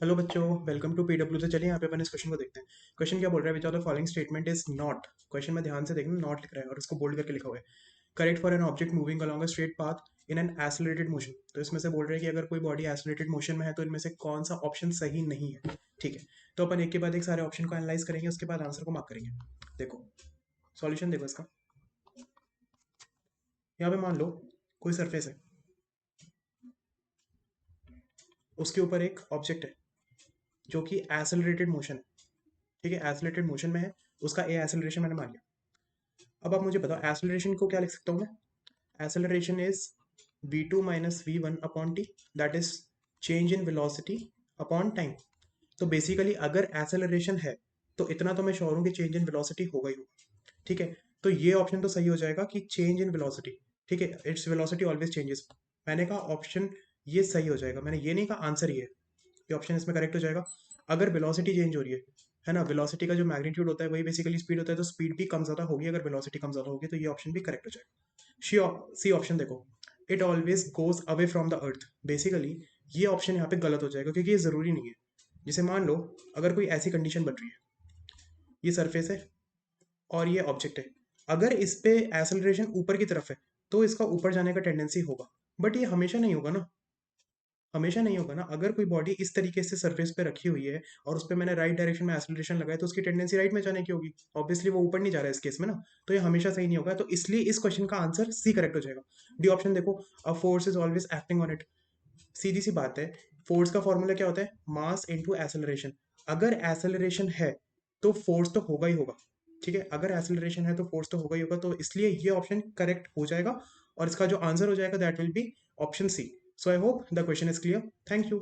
Hello बच्चों, welcome to PW. तो चलिए यहाँ पे अपन इस क्वेश्चन को देखते हैं। क्वेश्चन क्या बोल रहा है? Which of the following statement is not. Question में ध्यान से देखना, नॉट लिख रहा है और उसको बोल्ड करके लिखा हुआ है। Correct for an object moving along a straight path in an accelerated motion. तो इसमें से बोल रहे हैं कि अगर कोई बॉडी एसलरेटेड मोशन में है तो इनमें से कौन सा ऑप्शन सही नहीं है। ठीक है, तो अपन एक के बाद एक सारे ऑप्शन को एनालाइज करेंगे, उसके बाद आंसर को मार्क करेंगे। देखो, सॉल्यूशन देखो इसका। यहाँ पे मान लो कोई सरफेस है, उसके ऊपर एक ऑब्जेक्ट है जो कि एसलरेटेड मोशन है। ठीक है, एसलरेटेड मोशन में है, उसका ए एसलरेशन मैंने मान लिया। अब आप मुझे बताओ एसलरेशन को क्या लिख सकता हूँ मैं? Acceleration is v2 minus V one upon T, that is change in velocity upon time. तो बेसिकली अगर एसेलरेशन है तो इतना तो मैं श्योर हूँ कि चेंज इन वेलोसिटी होगा ही होगा। ठीक है, तो ये ऑप्शन तो सही हो जाएगा कि चेंज इन वेलोसिटी। ठीक है, इट्स वेलोसिटी ऑलवेज चेंजेस। मैंने कहा ऑप्शन ये सही हो जाएगा, मैंने ये नहीं कहा आंसर ये है। ये ऑप्शन इसमें करेक्ट हो जाएगा। अगर वेलोसिटी चेंज हो रही है ना, वेलोसिटी का जो मैग्नीट्यूड होता है वही बेसिकली स्पीड होता है, तो स्पीड भी कम ज़्यादा होगी अगर वेलोसिटी कम ज़्यादा होगी, तो ये ऑप्शन भी करेक्ट हो जाएगा। सी ऑप्शन देखो, it always goes away from the earth. Basically ये ऑप्शन यहाँ पे गलत हो जाएगा क्योंकि ये ज़रूरी नहीं है। जैसे मान लो अगर कोई ऐसी कंडीशन बन रही है, ये सरफेस है और ये ऑब्जेक्ट है, अगर इस पे एक्सेलरेशन ऊपर की तरफ है तो इसका ऊपर जाने का टेंडेंसी होगा। बट ये हमेशा नहीं होगा ना, हमेशा नहीं होगा ना। अगर कोई बॉडी इस तरीके से सरफेस पे रखी हुई है और उस पर मैंने राइट डायरेक्शन में एक्सेलरेशन लगाया तो उसकी टेंडेंसी राइट में जाने की होगी। ऑब्वियसली वो ऊपर नहीं जा रहा है इस केस में ना, तो ये हमेशा सही नहीं होगा। तो इसलिए इस क्वेश्चन का आंसर सी करेक्ट हो जाएगा। डी ऑप्शन देखो, a force is always acting on it. सीधी सी बात है, फोर्स का फॉर्मूला क्या होता है? Mass into acceleration. अगर एक्सेलरेशन है तो फोर्स तो होगा ही होगा। ठीक है, अगर एक्सेलरेशन है तो फोर्स तो होगा ही होगा, तो इसलिए ये ऑप्शन करेक्ट हो जाएगा और इसका जो आंसर हो जाएगा that will be option C. So I hope the question is clear. Thank you.